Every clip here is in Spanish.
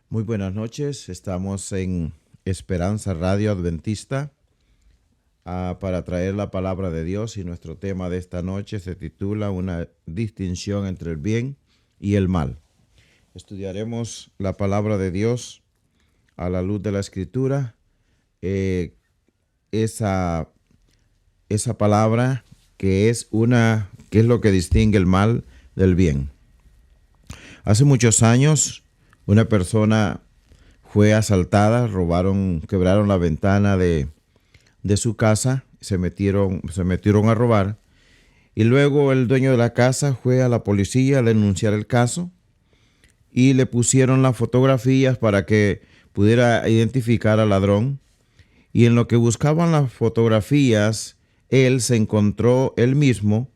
Muy buenas noches, estamos en Esperanza Radio Adventista para traer la palabra de Dios y nuestro tema de esta noche se titula Una distinción entre el bien y el mal. Estudiaremos la palabra de Dios a la luz de la Escritura, esa palabra que es lo que distingue el mal del bien. Hace muchos años una persona fue asaltada, quebraron la ventana de su casa, se metieron a robar, y luego el dueño de la casa fue a la policía a denunciar el caso y le pusieron las fotografías para que pudiera identificar al ladrón. Y en lo que buscaban las fotografías, él se encontró él mismo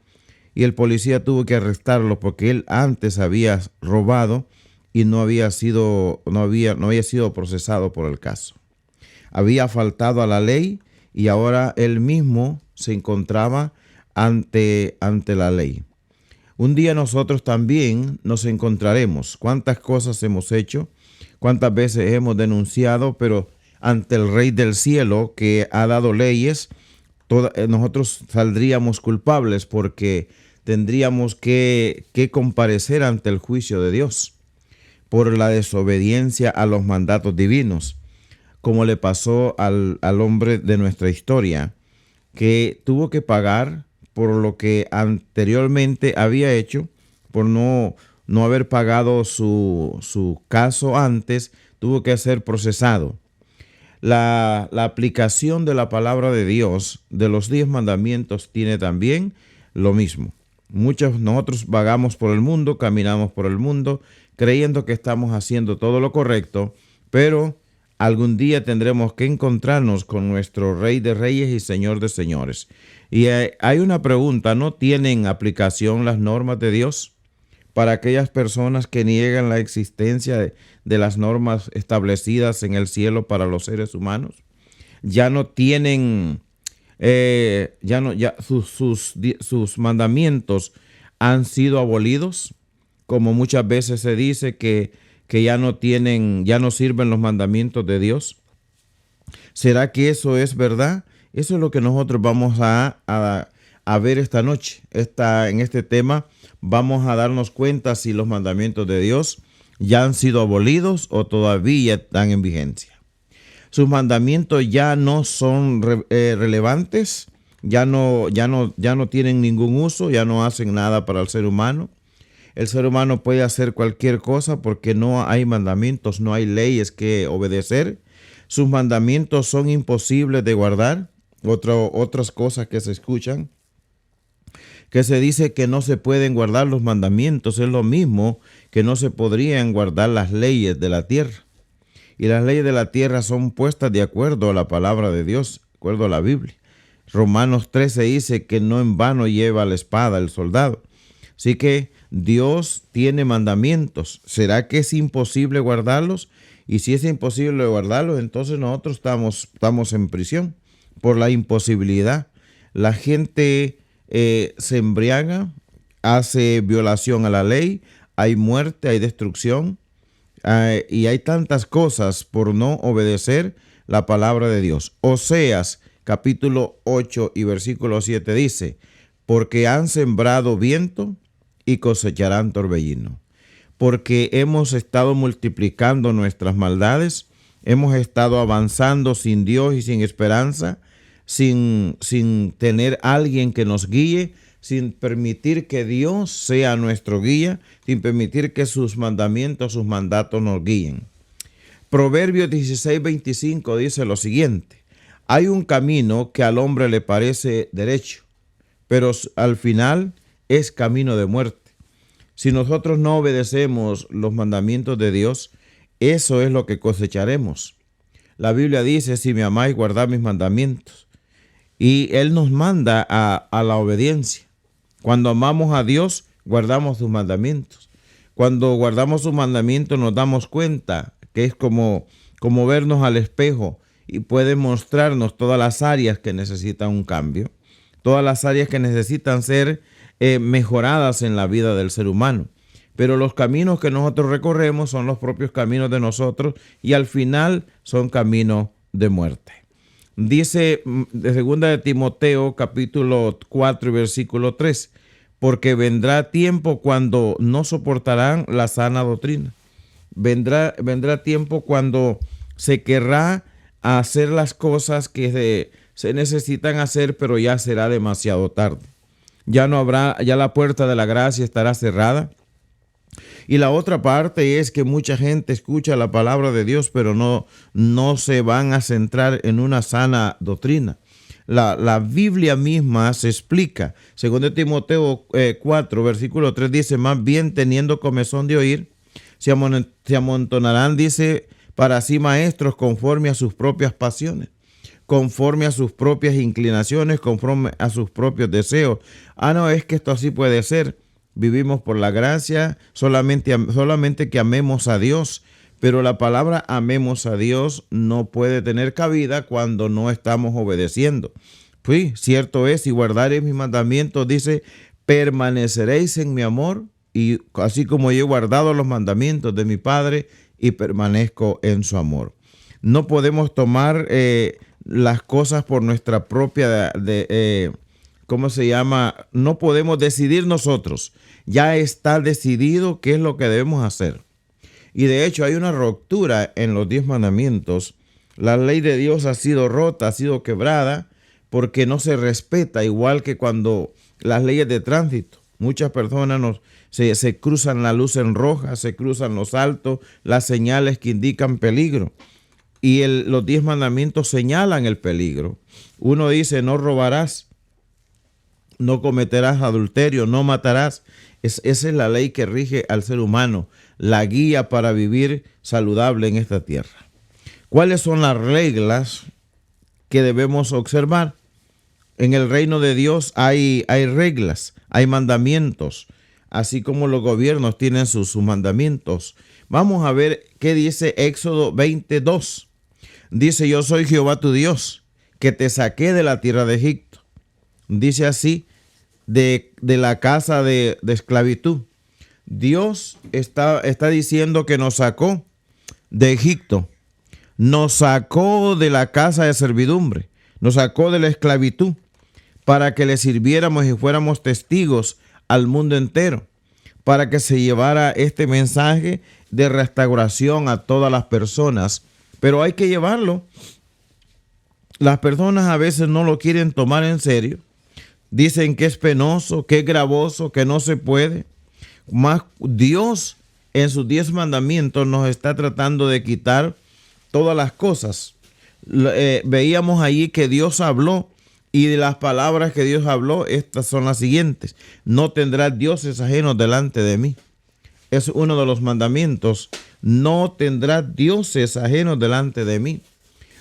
y el policía tuvo que arrestarlo porque él antes había robado y no había sido procesado por el caso. Había faltado a la ley y ahora él mismo se encontraba ante la ley. Un día nosotros también nos encontraremos. ¿Cuántas cosas hemos hecho? ¿Cuántas veces hemos denunciado? Pero ante el Rey del Cielo que ha dado leyes, nosotros saldríamos culpables porque tendríamos que comparecer ante el juicio de Dios por la desobediencia a los mandatos divinos, como le pasó al hombre de nuestra historia, que tuvo que pagar por lo que anteriormente había hecho, por no haber pagado su caso antes, tuvo que ser procesado. La aplicación de la palabra de Dios, de los 10 mandamientos, tiene también lo mismo. Nosotros vagamos por el mundo, caminamos por el mundo, creyendo que estamos haciendo todo lo correcto, pero algún día tendremos que encontrarnos con nuestro Rey de Reyes y Señor de Señores. Y hay una pregunta: ¿no tienen aplicación las normas de Dios para aquellas personas que niegan la existencia de las normas establecidas en el cielo para los seres humanos? Ya no tienen, sus mandamientos han sido abolidos, como muchas veces se dice que ya no sirven los mandamientos de Dios. ¿Será que eso es verdad? Eso es lo que nosotros vamos a ver esta noche. En este tema vamos a darnos cuenta si los mandamientos de Dios ya han sido abolidos o todavía están en vigencia. Sus mandamientos ya no son relevantes, ya no tienen ningún uso, ya no hacen nada para el ser humano. El ser humano puede hacer cualquier cosa porque no hay mandamientos, no hay leyes que obedecer. Sus mandamientos son imposibles de guardar. Otras cosas que se escuchan, que se dice que no se pueden guardar los mandamientos, es lo mismo que no se podrían guardar las leyes de la tierra. Y las leyes de la tierra son puestas de acuerdo a la palabra de Dios, de acuerdo a la Biblia. Romanos 13 dice que no en vano lleva la espada el soldado. Así que Dios tiene mandamientos. ¿Será que es imposible guardarlos? Y si es imposible guardarlos, entonces nosotros estamos en prisión por la imposibilidad. La gente se embriaga, hace violación a la ley, hay muerte, hay destrucción, y hay tantas cosas por no obedecer la palabra de Dios. Oseas capítulo 8 y versículo 7 dice: porque han sembrado viento y cosecharán torbellino. Porque hemos estado multiplicando nuestras maldades, hemos estado avanzando sin Dios y sin esperanza, sin tener alguien que nos guíe, sin permitir que Dios sea nuestro guía, sin permitir que sus mandamientos, sus mandatos nos guíen. Proverbios 16:25 dice lo siguiente: hay un camino que al hombre le parece derecho, pero al final es camino de muerte. Si nosotros no obedecemos los mandamientos de Dios, eso es lo que cosecharemos. La Biblia dice: si me amáis, guardad mis mandamientos. Y Él nos manda a la obediencia. Cuando amamos a Dios, guardamos sus mandamientos. Cuando guardamos sus mandamientos, nos damos cuenta que es como vernos al espejo y puede mostrarnos todas las áreas que necesitan un cambio, todas las áreas que necesitan ser mejoradas en la vida del ser humano. pero los caminos que nosotros recorremos son los propios caminos de nosotros y al final son caminos de muerte. Dice de 2 Timoteo capítulo 4 versículo 3, porque vendrá tiempo cuando no soportarán la sana doctrina. Vendrá tiempo cuando se querrá hacer las cosas que se necesitan hacer, pero ya será demasiado tarde. Ya no habrá, ya la puerta de la gracia estará cerrada. Y la otra parte es que mucha gente escucha la palabra de Dios, pero no se van a centrar en una sana doctrina. La Biblia misma se explica. 2 Timoteo 4, versículo 3 dice, más bien teniendo comezón de oír, se amontonarán, dice, para sí maestros conforme a sus propias pasiones, conforme a sus propias inclinaciones, conforme a sus propios deseos. No, es que esto así puede ser. Vivimos por la gracia, solamente que amemos a Dios, pero la palabra amemos a Dios no puede tener cabida cuando no estamos obedeciendo. Pues cierto es, si guardaréis mis mandamientos, dice, permaneceréis en mi amor, y así como yo he guardado los mandamientos de mi Padre y permanezco en su amor. No podemos tomar las cosas por nuestra propia, ¿cómo se llama? No podemos decidir nosotros. Ya está decidido qué es lo que debemos hacer. Y de hecho hay una ruptura en los 10 mandamientos. La ley de Dios ha sido rota, ha sido quebrada, porque no se respeta, igual que cuando las leyes de tránsito. Muchas personas se cruzan la luz en roja, se cruzan los altos, las señales que indican peligro. Y los 10 mandamientos señalan el peligro. Uno dice, no robarás, no cometerás adulterio, no matarás. Esa es la ley que rige al ser humano, la guía para vivir saludable en esta tierra. ¿Cuáles son las reglas que debemos observar? En el reino de Dios hay reglas, hay mandamientos, así como los gobiernos tienen sus mandamientos. Vamos a ver qué dice Éxodo 22. Dice, yo soy Jehová tu Dios, que te saqué de la tierra de Egipto. Dice así, de la casa de esclavitud. Dios está diciendo que nos sacó de Egipto, nos sacó de la casa de servidumbre, nos sacó de la esclavitud para que le sirviéramos y fuéramos testigos al mundo entero, para que se llevara este mensaje de restauración a todas las personas. Pero hay que llevarlo. Las personas a veces no lo quieren tomar en serio. Dicen que es penoso, que es gravoso, que no se puede. Más Dios en sus 10 mandamientos nos está tratando de quitar todas las cosas. Veíamos allí que Dios habló, y de las palabras que Dios habló, estas son las siguientes. No tendrás dioses ajenos delante de mí. Es uno de los mandamientos. No tendrás dioses ajenos delante de mí.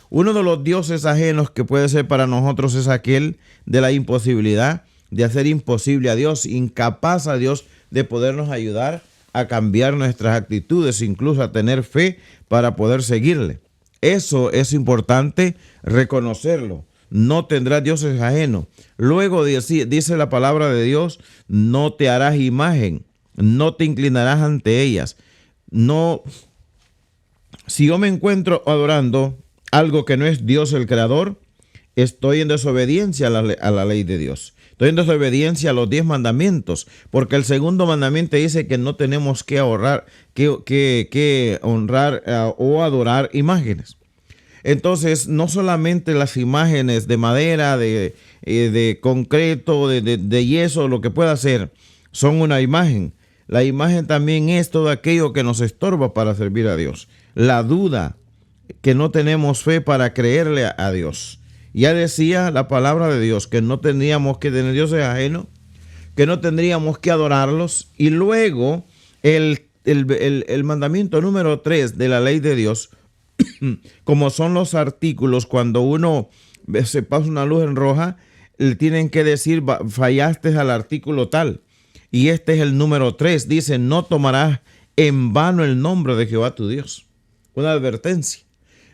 Uno de los dioses ajenos que puede ser para nosotros es aquel de la imposibilidad, de hacer imposible a Dios, incapaz a Dios de podernos ayudar a cambiar nuestras actitudes, incluso a tener fe para poder seguirle. Eso es importante reconocerlo. No tendrás dioses ajenos. Luego dice la palabra de Dios, no te harás imagen, no te inclinarás ante ellas. No, si yo me encuentro adorando algo que no es Dios el creador, estoy en desobediencia a la ley de Dios. Estoy en desobediencia a los 10 mandamientos, porque el segundo mandamiento dice que no tenemos que honrar o adorar imágenes. Entonces, no solamente las imágenes de madera, de concreto, de yeso, lo que pueda ser, son una imagen. La imagen también es todo aquello que nos estorba para servir a Dios. La duda, que no tenemos fe para creerle a Dios. Ya decía la palabra de Dios que no tendríamos que tener dioses ajenos, que no tendríamos que adorarlos. Y luego el mandamiento número 3 de la ley de Dios, como son los artículos, cuando uno se pasa una luz en roja, le tienen que decir, fallaste al artículo tal. Y este es el número 3, dice, no tomarás en vano el nombre de Jehová tu Dios. Una advertencia.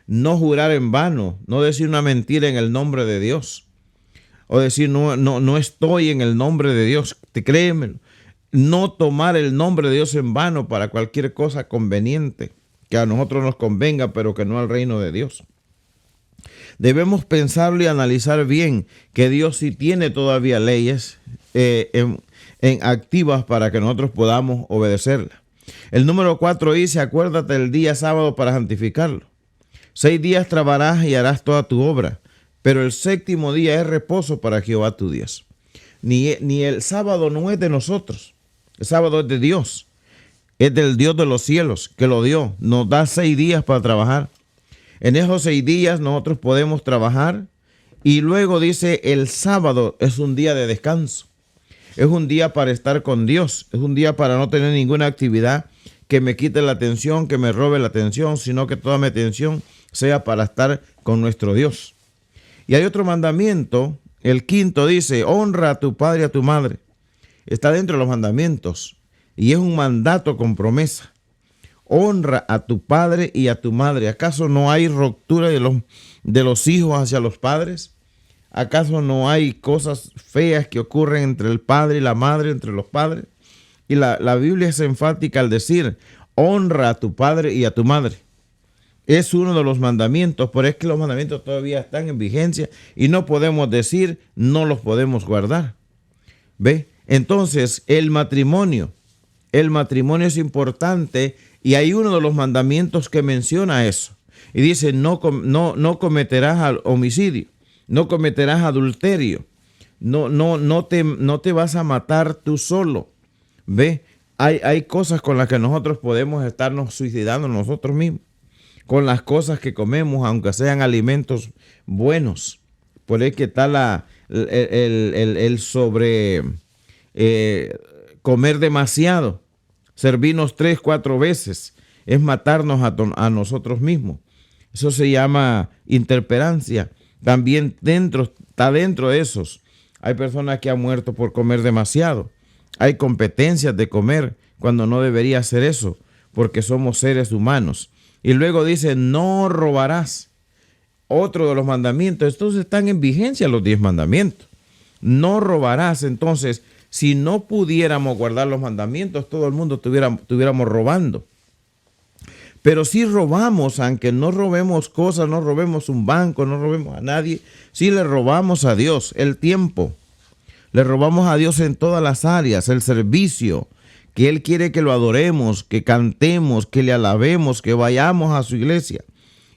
No jurar en vano, no decir una mentira en el nombre de Dios. O decir, no estoy en el nombre de Dios, créemelo. no tomar el nombre de Dios en vano para cualquier cosa conveniente, que a nosotros nos convenga, pero que no al reino de Dios. Debemos pensarlo y analizar bien que Dios sí tiene todavía leyes en activas para que nosotros podamos obedecerlas. El número 4 dice: acuérdate del día sábado para santificarlo. 6 días trabajarás y harás toda tu obra, pero el séptimo día es reposo para Jehová tu Dios. Ni el sábado no es de nosotros, el sábado es de Dios, es del Dios de los cielos que lo dio. Nos da 6 días para trabajar. En esos 6 días nosotros podemos trabajar, y luego dice el sábado es un día de descanso. Es un día para estar con Dios, es un día para no tener ninguna actividad que me quite la atención, que me robe la atención, sino que toda mi atención sea para estar con nuestro Dios. Y hay otro mandamiento, el 5 dice: honra a tu padre y a tu madre. Está dentro de los mandamientos y es un mandato con promesa. Honra a tu padre y a tu madre. ¿Acaso no hay ruptura de los hijos hacia los padres? ¿Acaso no hay cosas feas que ocurren entre el padre y la madre, entre los padres? Y la Biblia es enfática al decir: honra a tu padre y a tu madre. Es uno de los mandamientos, pero es que los mandamientos todavía están en vigencia y no podemos decir, no los podemos guardar. ¿Ve? Entonces, el matrimonio es importante, y hay uno de los mandamientos que menciona eso. Y dice: no cometerás homicidio, no cometerás adulterio, no te vas a matar tú solo. ¿Ve? Hay cosas con las que nosotros podemos estarnos suicidando nosotros mismos, con las cosas que comemos, aunque sean alimentos buenos. Por ahí que está el sobre comer demasiado, servirnos 3, 4 veces, es matarnos a nosotros mismos. Eso se llama intemperancia. También está dentro de esos. Hay personas que han muerto por comer demasiado. Hay competencias de comer cuando no debería ser eso, porque somos seres humanos. Y luego dice: no robarás. Otro de los mandamientos. Estos están en vigencia, los 10 mandamientos. No robarás. Entonces, si no pudiéramos guardar los mandamientos, todo el mundo estuviéramos robando. Pero si robamos, aunque no robemos cosas, no robemos un banco, no robemos a nadie, si le robamos a Dios el tiempo, le robamos a Dios en todas las áreas, el servicio, que Él quiere que lo adoremos, que cantemos, que le alabemos, que vayamos a su iglesia.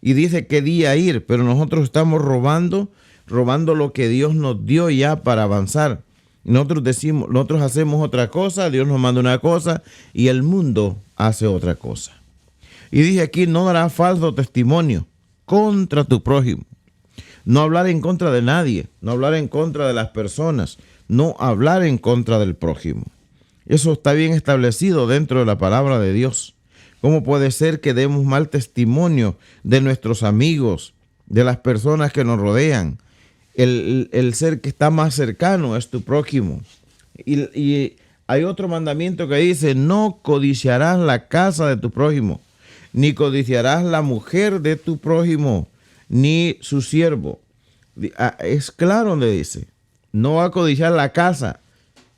Y dice qué día ir, pero nosotros estamos robando lo que Dios nos dio ya para avanzar. Nosotros hacemos otra cosa, Dios nos manda una cosa y el mundo hace otra cosa. Y dice aquí: no darás falso testimonio contra tu prójimo. No hablar en contra de nadie, no hablar en contra de las personas, no hablar en contra del prójimo. Eso está bien establecido dentro de la palabra de Dios. ¿Cómo puede ser que demos mal testimonio de nuestros amigos, de las personas que nos rodean? El ser que está más cercano es tu prójimo. Y hay otro mandamiento que dice: no codiciarás la casa de tu prójimo, ni codiciarás la mujer de tu prójimo, ni su siervo. Es claro donde dice: no va a codiciar la casa,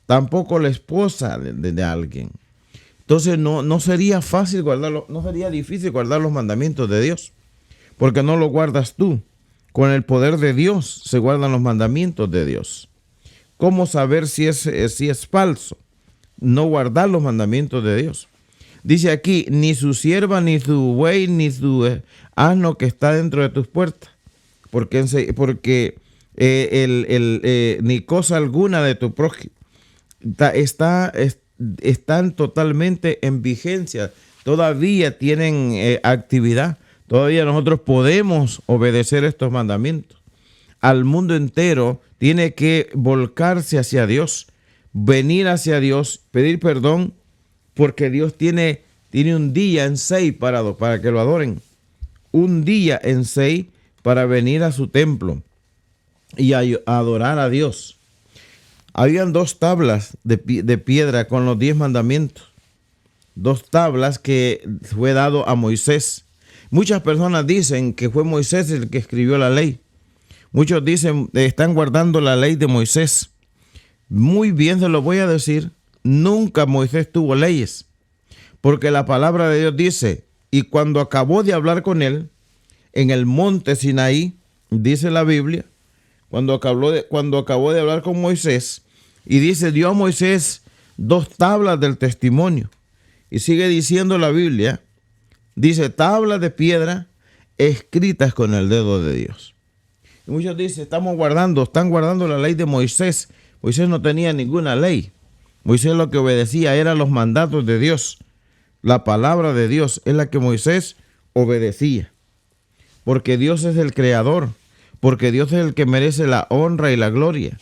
tampoco la esposa de alguien. Entonces no sería fácil guardarlo, no sería difícil guardar los mandamientos de Dios, porque no los guardas tú. Con el poder de Dios se guardan los mandamientos de Dios. ¿Cómo saber si es falso? No guardar los mandamientos de Dios. Dice aquí: ni su sierva, ni su buey, ni su asno que está dentro de tus puertas, porque ni cosa alguna de tu prójimo. Están totalmente en vigencia, todavía tienen actividad. Todavía nosotros podemos obedecer estos mandamientos. Al mundo entero tiene que volcarse hacia Dios, venir hacia Dios, pedir perdón, porque Dios tiene un día en 6 para que lo adoren. Un día en 6 para venir a su templo y a adorar a Dios. Habían 2 tablas de piedra con los 10 mandamientos. 2 tablas que fue dado a Moisés. Muchas personas dicen que fue Moisés el que escribió la ley. Muchos dicen están guardando la ley de Moisés. Muy bien, se lo voy a decir. nunca Moisés tuvo leyes, porque la palabra de Dios dice, y cuando acabó de hablar con él en el monte Sinaí, dice la Biblia, cuando acabó de hablar con Moisés, y dice, dio a Moisés 2 tablas del testimonio. Y sigue diciendo la Biblia, dice, tablas de piedra escritas con el dedo de Dios. Y muchos dicen, están guardando la ley de Moisés. Moisés no tenía ninguna ley. Moisés lo que obedecía eran los mandatos de Dios. La palabra de Dios es la que Moisés obedecía. Porque Dios es el creador. Porque Dios es el que merece la honra y la gloria.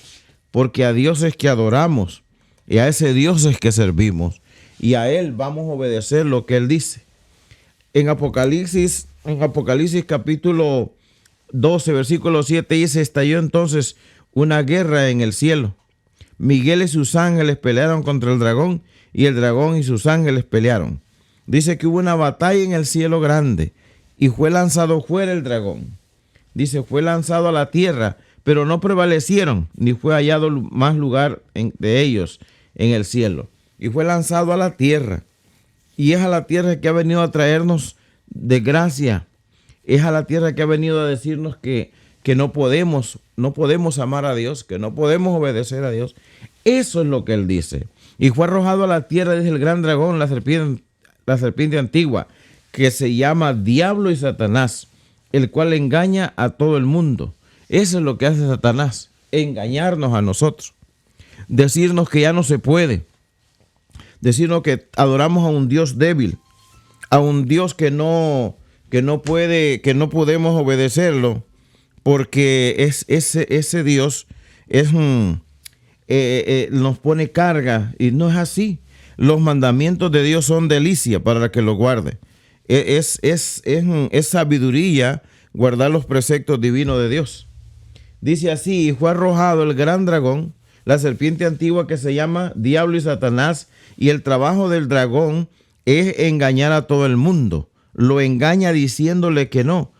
Porque a Dios es que adoramos. Y a ese Dios es que servimos. Y a Él vamos a obedecer lo que Él dice. En Apocalipsis capítulo 12, versículo 7 dice, estalló entonces una guerra en el cielo. Miguel y sus ángeles pelearon contra el dragón, y el dragón y sus ángeles pelearon. Dice que hubo una batalla en el cielo grande, y fue lanzado fuera el dragón. Dice, fue lanzado a la tierra, pero no prevalecieron, ni fue hallado más lugar de ellos en el cielo. Y fue lanzado a la tierra. Y es a la tierra que ha venido a traernos desgracia. Es a la tierra que ha venido a decirnos que no podemos amar a Dios, que no podemos obedecer a Dios. Eso es lo que Él dice. Y fue arrojado a la tierra, dice el gran dragón, la serpiente antigua, que se llama Diablo y Satanás, el cual engaña a todo el mundo. Eso es lo que hace Satanás, engañarnos a nosotros, decirnos que ya no se puede, decirnos que adoramos a un Dios débil, a un Dios que no podemos obedecerlo, porque ese Dios nos pone carga, y no es así. Los mandamientos de Dios son delicia para el que los guarde. Es sabiduría guardar los preceptos divinos de Dios. Dice así, y fue arrojado el gran dragón, la serpiente antigua que se llama Diablo y Satanás, y el trabajo del dragón es engañar a todo el mundo. Lo engaña diciéndole que no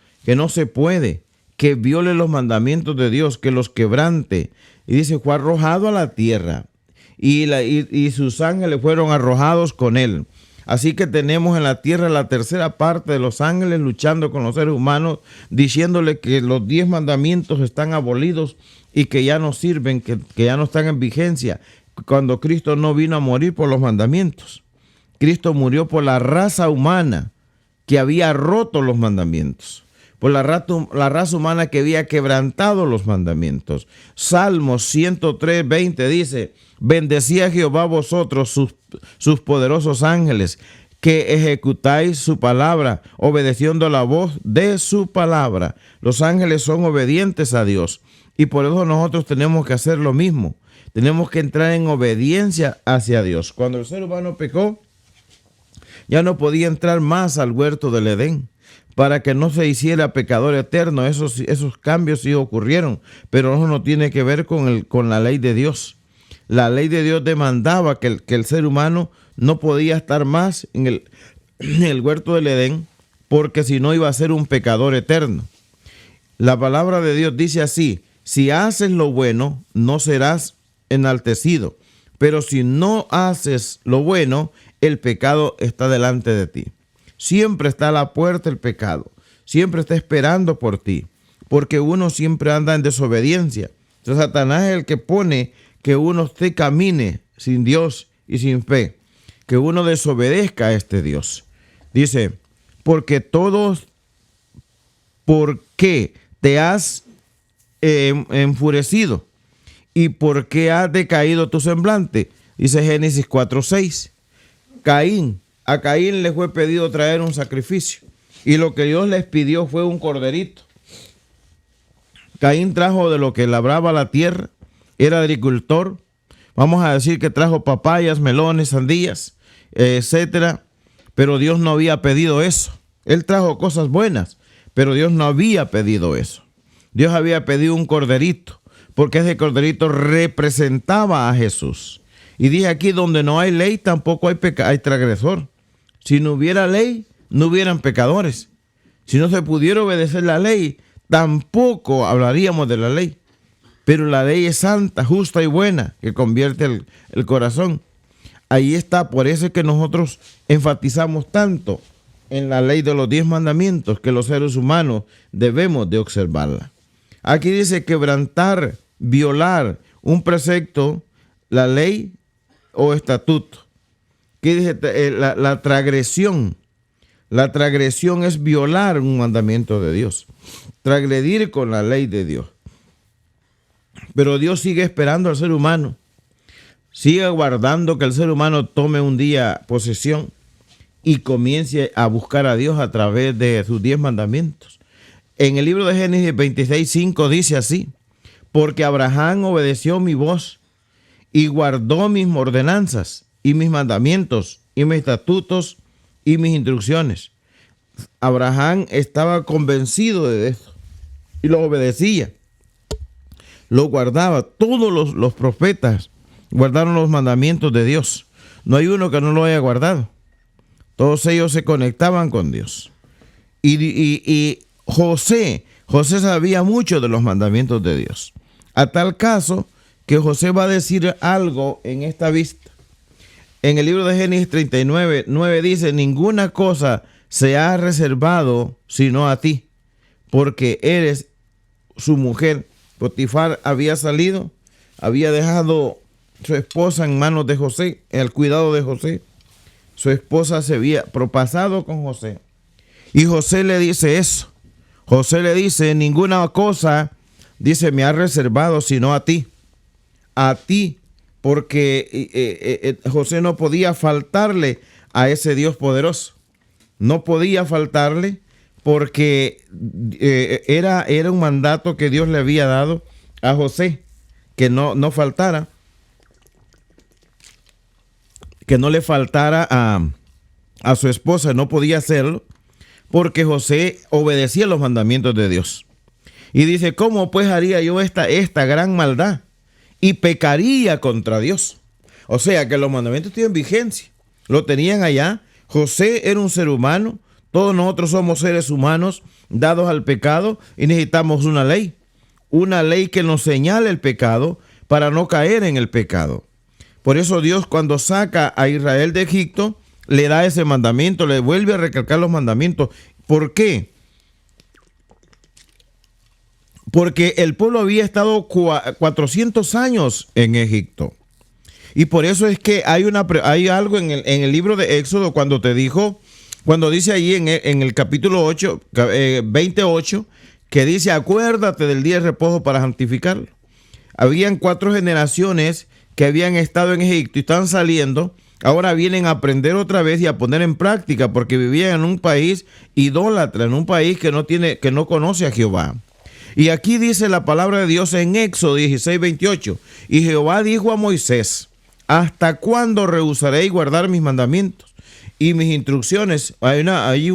se puede, que viole los mandamientos de Dios, que los quebrante. Y dice, fue arrojado a la tierra, y sus ángeles fueron arrojados con él. Así que tenemos en la tierra la tercera parte de los ángeles luchando con los seres humanos, diciéndole que los 10 mandamientos están abolidos y que ya no sirven, que ya no están en vigencia, cuando Cristo no vino a morir por los mandamientos. Cristo murió por la raza humana que había roto los mandamientos, por la raza humana que había quebrantado los mandamientos. Salmos 103:20 dice, bendecid a Jehová vosotros sus poderosos ángeles, que ejecutáis su palabra, obedeciendo la voz de su palabra. Los ángeles son obedientes a Dios, y por eso nosotros tenemos que hacer lo mismo. Tenemos que entrar en obediencia hacia Dios. Cuando el ser humano pecó, ya no podía entrar más al huerto del Edén, para que no se hiciera pecador eterno. Esos cambios sí ocurrieron, pero eso no tiene que ver con la ley de Dios. La ley de Dios demandaba que el ser humano no podía estar más en el huerto del Edén, porque si no iba a ser un pecador eterno. La palabra de Dios dice así, si haces lo bueno, no serás enaltecido, pero si no haces lo bueno, el pecado está delante de ti. Siempre está a la puerta el pecado, siempre está esperando por ti, porque uno siempre anda en desobediencia. Entonces Satanás es el que pone que uno camine sin Dios y sin fe, que uno desobedezca a este Dios. Dice, ¿por qué te has enfurecido? ¿Y por qué ha decaído tu semblante? Dice Génesis 4:6. A Caín le fue pedido traer un sacrificio, y lo que Dios les pidió fue un corderito. Caín trajo de lo que labraba la tierra, era agricultor. Vamos a decir que trajo papayas, melones, sandías, etcétera. Pero Dios no había pedido eso. Él trajo cosas buenas, pero Dios no había pedido eso. Dios había pedido un corderito, porque ese corderito representaba a Jesús. Y dije aquí, donde no hay ley, tampoco hay transgresor. Si no hubiera ley, no hubieran pecadores. Si no se pudiera obedecer la ley, tampoco hablaríamos de la ley. Pero la ley es santa, justa y buena, que convierte el corazón. Ahí está, por eso es que nosotros enfatizamos tanto en la ley de los 10 mandamientos que los seres humanos debemos de observarla. Aquí dice quebrantar, violar un precepto, la ley o estatuto. Aquí dice la transgresión. La transgresión es violar un mandamiento de Dios, transgredir con la ley de Dios. Pero Dios sigue esperando al ser humano, sigue aguardando que el ser humano tome un día posesión y comience a buscar a Dios a través de sus 10 mandamientos. En el libro de Génesis 26:5 dice así: porque Abraham obedeció mi voz y guardó mis ordenanzas y mis mandamientos y mis estatutos y mis instrucciones. Abraham estaba convencido de esto y lo obedecía, lo guardaba. Todos los profetas guardaron los mandamientos de Dios. No hay uno que no lo haya guardado. Todos ellos se conectaban con Dios. Y José sabía mucho de los mandamientos de Dios, a tal caso que José va a decir algo en esta vista. En el libro de Génesis 39:9 dice: ninguna cosa se ha reservado sino a ti, porque eres su mujer. Potifar había salido, había dejado su esposa en manos de José, en el cuidado de José. Su esposa se había propasado con José. Y José le dice eso. José le dice: ninguna cosa, dice, me ha reservado sino a ti. A ti. Porque José no podía faltarle a ese Dios poderoso. No podía faltarle porque era un mandato que Dios le había dado a José, que no faltara, que no le faltara a su esposa. No podía hacerlo porque José obedecía los mandamientos de Dios. Y dice: ¿cómo pues haría yo esta gran maldad? Y pecaría contra Dios. O sea que los mandamientos tienen vigencia. Lo tenían allá. José era un ser humano. Todos nosotros somos seres humanos dados al pecado y necesitamos una ley. Una ley que nos señale el pecado para no caer en el pecado. Por eso Dios, cuando saca a Israel de Egipto, le da ese mandamiento, le vuelve a recalcar los mandamientos. ¿Por qué? Porque el pueblo había estado 400 años en Egipto. Y por eso es que hay algo en el libro de Éxodo cuando dice allí en el capítulo 28, que dice: acuérdate del día de reposo para santificarlo. Habían 4 generaciones que habían estado en Egipto y están saliendo. Ahora vienen a aprender otra vez y a poner en práctica, porque vivían en un país idólatra, en un país que no conoce a Jehová. Y aquí dice la palabra de Dios en Éxodo 16:28. Y Jehová dijo a Moisés: ¿hasta cuándo rehusaréis guardar mis mandamientos y mis instrucciones? Hay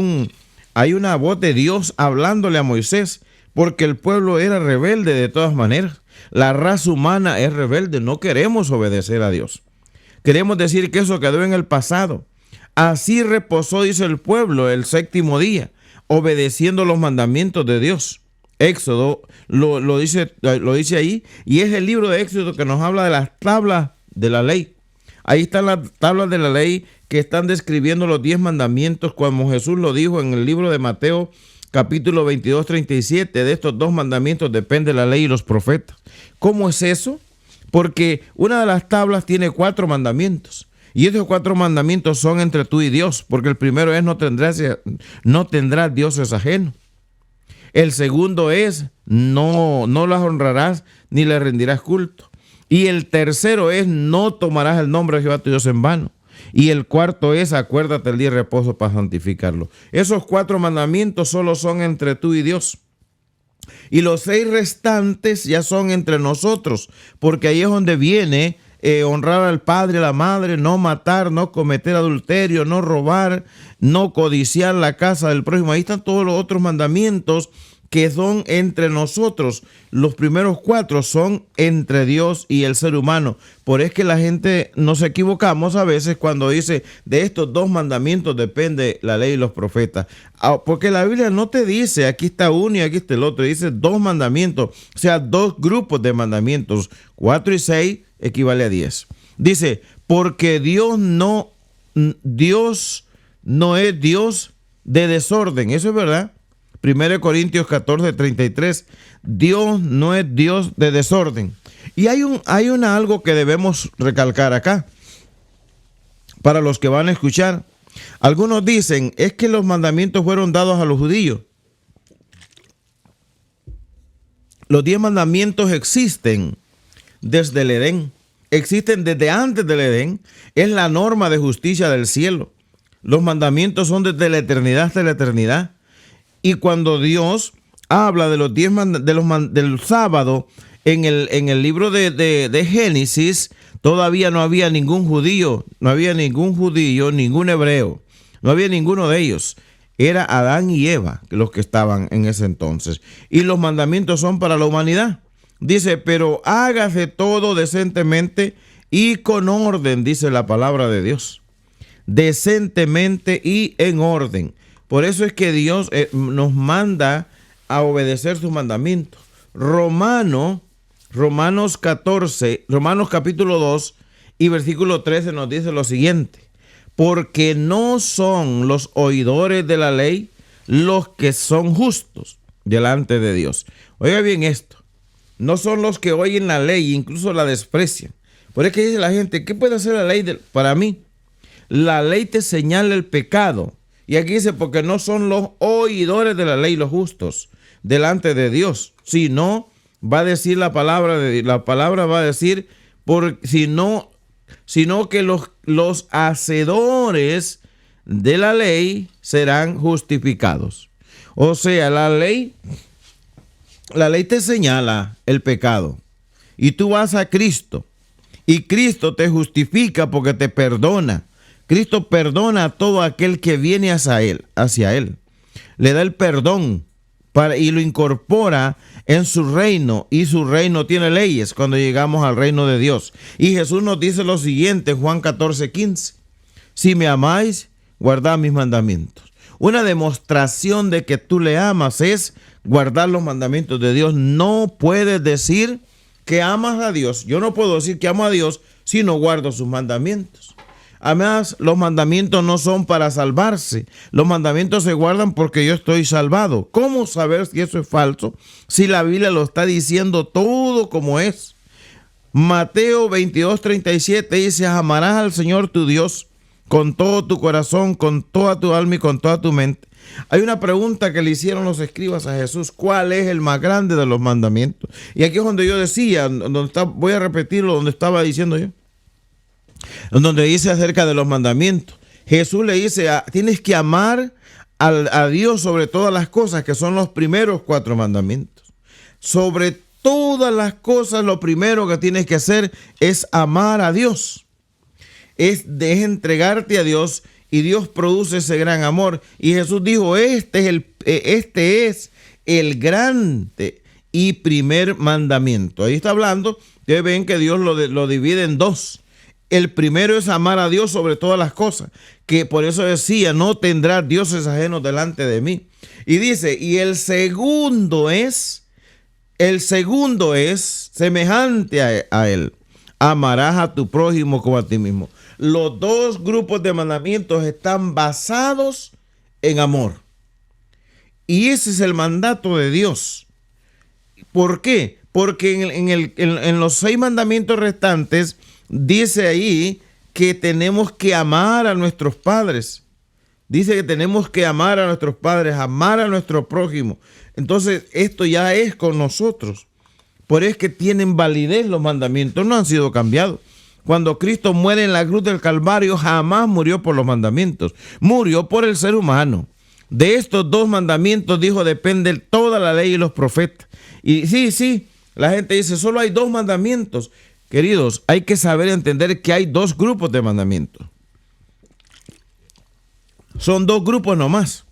una voz de Dios hablándole a Moisés, porque el pueblo era rebelde de todas maneras. La raza humana es rebelde, no queremos obedecer a Dios. Queremos decir que eso quedó en el pasado. Así reposó, dice el pueblo, el 7º día, obedeciendo los mandamientos de Dios. Éxodo lo dice ahí, y es el libro de Éxodo que nos habla de las tablas de la ley. Ahí están las tablas de la ley que están describiendo los 10 mandamientos, como Jesús lo dijo en el libro de Mateo capítulo 22:37. De estos 2 mandamientos depende la ley y los profetas. ¿Cómo es eso? Porque una de las tablas tiene 4 mandamientos. Y esos 4 mandamientos son entre tú y Dios, porque el primero es: no tendrás dioses ajenos. El segundo es: no las honrarás ni le rendirás culto. Y el tercero es: no tomarás el nombre de Jehová tu Dios en vano. Y el cuarto es: acuérdate el día de reposo para santificarlo. Esos 4 mandamientos solo son entre tú y Dios. Y los 6 restantes ya son entre nosotros, porque ahí es donde viene honrar al padre, a la madre, no matar, no cometer adulterio, no robar, no codiciar la casa del prójimo. Ahí están todos los otros mandamientos que son entre nosotros. Los primeros 4 son entre Dios y el ser humano. Por eso es que la gente nos equivocamos a veces cuando dice: de estos 2 mandamientos depende la ley y los profetas. Porque la Biblia no te dice aquí está uno y aquí está el otro. Dice 2 mandamientos, o sea, 2 grupos de mandamientos. 4 y 6 equivale a 10. Dice, porque Dios no es Dios de desorden. Eso es verdad. 1 Corintios 14:33. Dios no es Dios de desorden. Y hay algo que debemos recalcar acá para los que van a escuchar. Algunos dicen, es que los mandamientos fueron dados a los judíos. Los 10 mandamientos existen desde el Edén. Existen desde antes del Edén. Es la norma de justicia del cielo. Los mandamientos son desde la eternidad hasta la eternidad. Y cuando Dios habla de los 10 del sábado en el libro de Génesis, todavía no había ningún judío, ningún hebreo, no había ninguno de ellos. Era Adán y Eva los que estaban en ese entonces. Y los mandamientos son para la humanidad. Dice, pero hágase todo decentemente y con orden, dice la palabra de Dios. Decentemente y en orden. Por eso es que Dios nos manda a obedecer sus mandamientos. Romanos capítulo 2 y versículo 13 nos dice lo siguiente. Porque no son los oidores de la ley los que son justos delante de Dios. Oiga bien esto. No son los que oyen la ley, incluso la desprecian. Por eso es que dice la gente, ¿qué puede hacer la ley para mí? La ley te señala el pecado. Y aquí dice, porque no son los oidores de la ley los justos delante de Dios. Sino, va a decir la palabra va a decir, sino que los hacedores de la ley serán justificados. O sea, la ley te señala el pecado y tú vas a Cristo y Cristo te justifica porque te perdona. Cristo perdona a todo aquel que viene hacia él. Le da el perdón y lo incorpora en su reino, y su reino tiene leyes cuando llegamos al reino de Dios. Y Jesús nos dice lo siguiente, Juan 14:15. Si me amáis, guardad mis mandamientos. Una demostración de que tú le amas es guardar los mandamientos de Dios. No puedes decir que amas a Dios. Yo no puedo decir que amo a Dios si no guardo sus mandamientos. Además, los mandamientos no son para salvarse. Los mandamientos se guardan porque yo estoy salvado. ¿Cómo saber si eso es falso? Si la Biblia lo está diciendo todo como es. Mateo 22:37 dice, amarás al Señor tu Dios con todo tu corazón, con toda tu alma y con toda tu mente. Hay una pregunta que le hicieron los escribas a Jesús. ¿Cuál es el más grande de los mandamientos? Y aquí es donde yo decía, voy a repetirlo donde estaba diciendo yo. Donde dice acerca de los mandamientos. Jesús le dice, tienes que amar a Dios sobre todas las cosas, que son los primeros 4 mandamientos. Sobre todas las cosas, lo primero que tienes que hacer es amar a Dios. Es entregarte a Dios, y Dios produce ese gran amor. Y Jesús dijo, este es el grande y primer mandamiento. Ahí está hablando, ustedes ven que Dios lo divide en 2. El primero es amar a Dios sobre todas las cosas, que por eso decía, no tendrás dioses ajenos delante de mí. Y dice, y el segundo es semejante a él, amarás a tu prójimo como a ti mismo. Los 2 grupos de mandamientos están basados en amor. Y ese es el mandato de Dios. ¿Por qué? Porque en los 6 mandamientos restantes dice ahí que tenemos que amar a nuestros padres. Dice que tenemos que amar a nuestros padres, amar a nuestro prójimo. Entonces, esto ya es con nosotros. Por eso es que tienen validez los mandamientos, no han sido cambiados. Cuando Cristo muere en la cruz del Calvario, jamás murió por los mandamientos, murió por el ser humano. De estos 2 mandamientos, dijo, depende toda la ley y los profetas. Y sí, la gente dice, solo hay 2 mandamientos. Queridos, hay que saber entender que hay 2 grupos de mandamientos. Son 2 grupos nomás.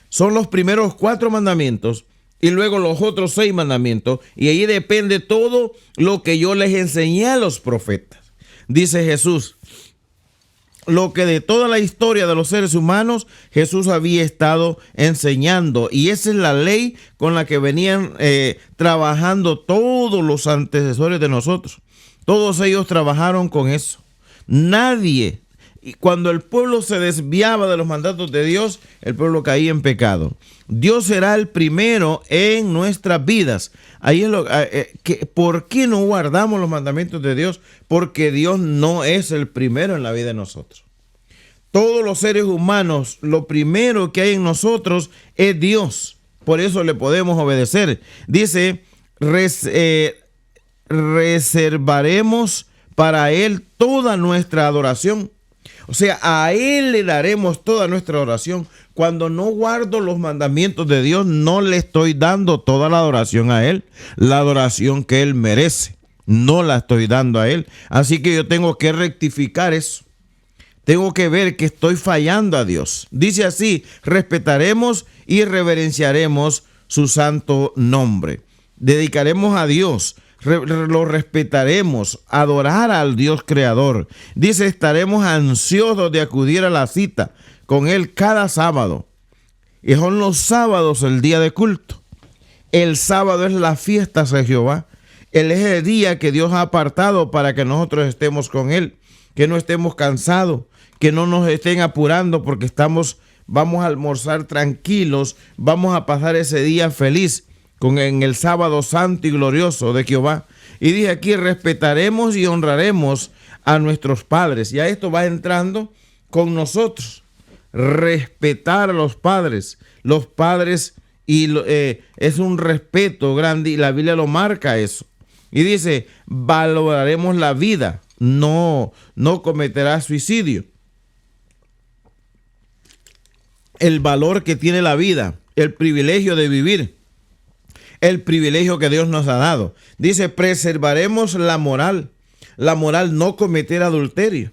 Son los primeros 4 mandamientos y luego los otros 6 mandamientos. Y ahí depende todo lo que yo les enseñé a los profetas. Dice Jesús, lo que de toda la historia de los seres humanos Jesús había estado enseñando. Y esa es la ley con la que venían trabajando todos los antecesores de nosotros. Todos ellos trabajaron con eso. Nadie, y cuando el pueblo se desviaba de los mandatos de Dios, el pueblo caía en pecado. Dios será el primero en nuestras vidas. Ahí es ¿por qué no guardamos los mandamientos de Dios? Porque Dios no es el primero en la vida de nosotros. Todos los seres humanos, lo primero que hay en nosotros es Dios. Por eso le podemos obedecer. Dice, reservaremos para Él toda nuestra adoración. O sea, a Él le daremos toda nuestra adoración. Cuando no guardo los mandamientos de Dios, no le estoy dando toda la adoración a Él. La adoración que Él merece, no la estoy dando a Él. Así que yo tengo que rectificar eso. Tengo que ver que estoy fallando a Dios. Dice así, respetaremos y reverenciaremos su santo nombre. Dedicaremos a Dios, lo respetaremos, adorar al Dios creador. Dice, estaremos ansiosos de acudir a la cita con Él cada sábado. Y son los sábados el día de culto. El sábado es la fiesta de Jehová. Él es el día que Dios ha apartado para que nosotros estemos con Él, que no estemos cansados, que no nos estén apurando porque vamos a almorzar tranquilos, vamos a pasar ese día feliz en el sábado santo y glorioso de Jehová. Y dije aquí, respetaremos y honraremos a nuestros padres. Ya esto va entrando con nosotros. Respetar a los padres. Los padres es un respeto grande y la Biblia lo marca eso. Y dice, valoraremos la vida. No cometerás suicidio. El valor que tiene la vida, el privilegio de vivir, el privilegio que Dios nos ha dado. Dice, preservaremos la moral. La moral, no cometer adulterio,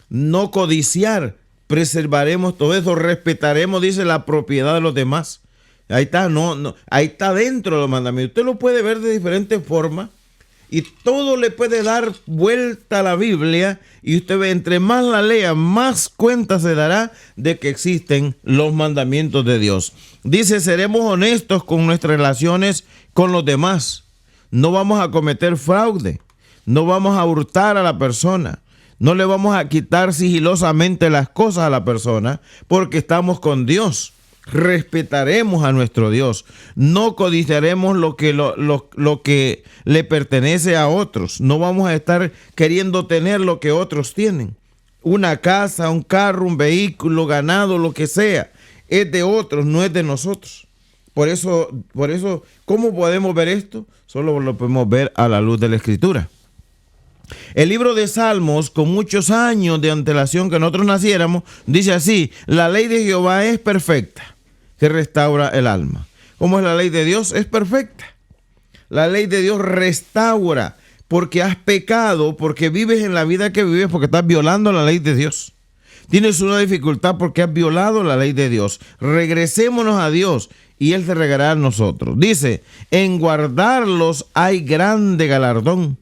no codiciar. Preservaremos todo eso, respetaremos, dice, la propiedad de los demás. Ahí está, ahí está dentro de los mandamientos. Usted lo puede ver de diferentes formas. Y todo le puede dar vuelta a la Biblia y usted ve, entre más la lea, más cuenta se dará de que existen los mandamientos de Dios. Dice, seremos honestos con nuestras relaciones con los demás. No vamos a cometer fraude, no vamos a hurtar a la persona, no le vamos a quitar sigilosamente las cosas a la persona porque estamos con Dios. Respetaremos a nuestro Dios, no codiciaremos lo que le pertenece a otros, no vamos a estar queriendo tener lo que otros tienen, una casa, un carro, un vehículo, ganado, lo que sea, es de otros, no es de nosotros. Por eso, ¿cómo podemos ver esto? Solo lo podemos ver a la luz de la Escritura. El libro de Salmos, con muchos años de antelación que nosotros naciéramos, dice así, la ley de Jehová es perfecta, que restaura el alma. ¿Cómo es la ley de Dios? Es perfecta. La ley de Dios restaura, porque has pecado, porque vives en la vida que vives, porque estás violando la ley de Dios. Tienes una dificultad porque has violado la ley de Dios. Regresémonos a Dios y Él te regalará a nosotros. Dice, en guardarlos hay grande galardón.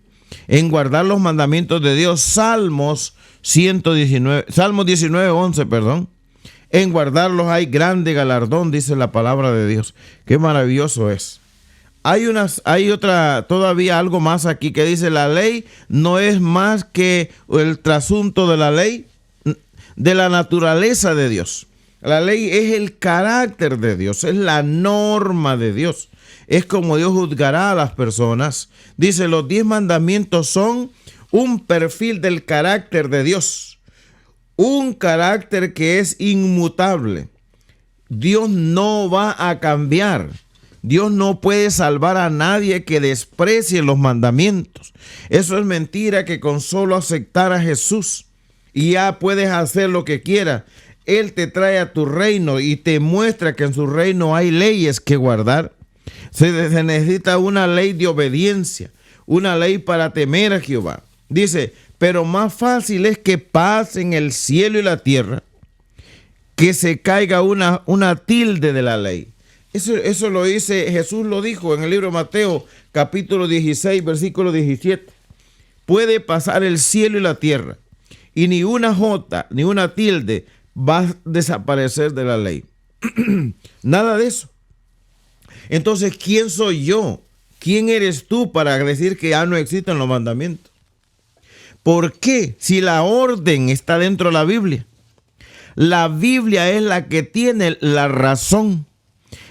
En guardar los mandamientos de Dios. Salmos 19:11, perdón. En guardarlos hay grande galardón, dice la palabra de Dios. Qué maravilloso es. Hay todavía algo más aquí que dice, la ley no es más que el trasunto de la ley, de la naturaleza de Dios. La ley es el carácter de Dios, es la norma de Dios. Es como Dios juzgará a las personas. Dice, los 10 mandamientos son un perfil del carácter de Dios. Un carácter que es inmutable. Dios no va a cambiar. Dios no puede salvar a nadie que desprecie los mandamientos. Eso es mentira, que con solo aceptar a Jesús y ya puedes hacer lo que quieras. Él te trae a tu reino y te muestra que en su reino hay leyes que guardar. Se necesita una ley de obediencia, una ley para temer a Jehová. Dice, pero más fácil es que pasen el cielo y la tierra, que se caiga una tilde de la ley. Eso lo dice, Jesús lo dijo en el libro de Mateo, capítulo 16, versículo 17. Puede pasar el cielo y la tierra, y ni una jota, ni una tilde va a desaparecer de la ley. Nada de eso. Entonces, ¿quién soy yo? ¿Quién eres tú para decir que ya no existen los mandamientos? ¿Por qué? Si la orden está dentro de la Biblia. La Biblia es la que tiene la razón.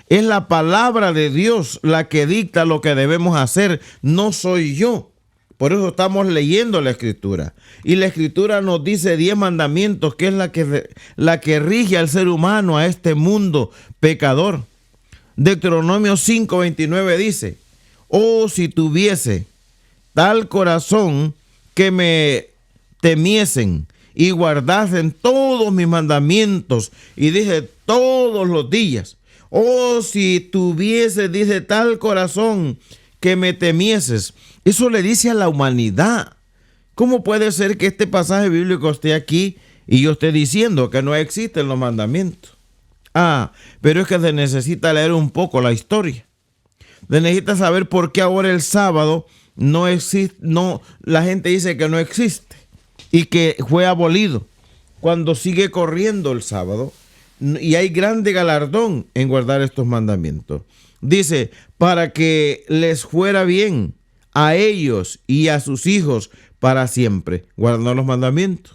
Es la palabra de Dios la que dicta lo que debemos hacer. No soy yo. Por eso estamos leyendo la Escritura. Y la Escritura nos dice 10 mandamientos, que es la que rige al ser humano, a este mundo pecador. Deuteronomio 5:29 dice: oh, si tuviese tal corazón que me temiesen y guardasen todos mis mandamientos, y dice todos los días. Oh, si tuviese, dice, tal corazón que me temieses. Eso le dice a la humanidad. ¿Cómo puede ser que este pasaje bíblico esté aquí y yo esté diciendo que no existen los mandamientos? Pero es que se necesita leer un poco la historia. Se necesita saber por qué ahora el sábado no existe. No, la gente dice que no existe y que fue abolido, cuando sigue corriendo el sábado y hay grande galardón en guardar estos mandamientos. Dice, para que les fuera bien a ellos y a sus hijos para siempre, guardando los mandamientos,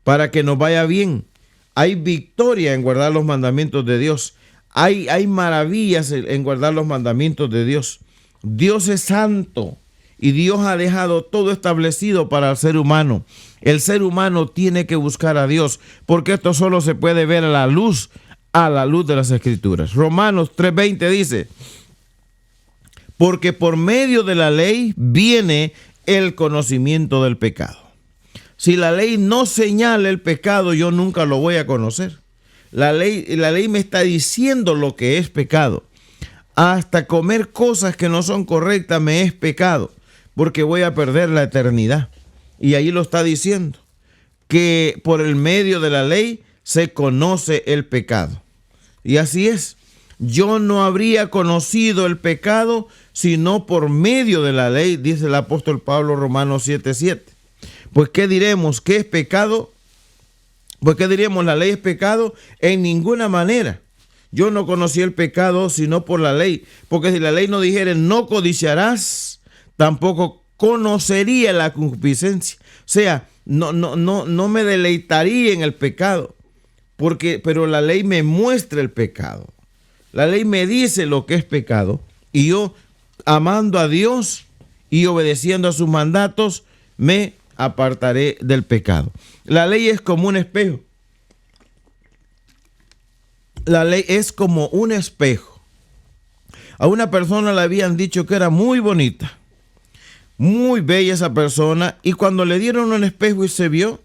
para que nos vaya bien. Hay victoria en guardar los mandamientos de Dios. Hay maravillas en guardar los mandamientos de Dios. Dios es santo y Dios ha dejado todo establecido para el ser humano. El ser humano tiene que buscar a Dios, porque esto solo se puede ver a la luz de las Escrituras. Romanos 3:20 dice: porque por medio de la ley viene el conocimiento del pecado. Si la ley no señala el pecado, yo nunca lo voy a conocer. La ley me está diciendo lo que es pecado. Hasta comer cosas que no son correctas me es pecado, porque voy a perder la eternidad. Y ahí lo está diciendo, que por el medio de la ley se conoce el pecado. Y así es. Yo no habría conocido el pecado sino por medio de la ley, dice el apóstol Pablo, Romanos 7:7. Pues ¿qué diremos? ¿Qué es pecado? Pues ¿qué diríamos? ¿La ley es pecado? En ninguna manera. Yo no conocí el pecado sino por la ley, porque si la ley no dijera no codiciarás, tampoco conocería la concupiscencia. O sea, no me deleitaría en el pecado, pero la ley me muestra el pecado. La ley me dice lo que es pecado, y yo, amando a Dios y obedeciendo a sus mandatos, me apartaré del pecado. La ley es como un espejo. La ley es como un espejo. A una persona le habían dicho que era muy bonita, muy bella esa persona, y cuando le dieron un espejo y se vio,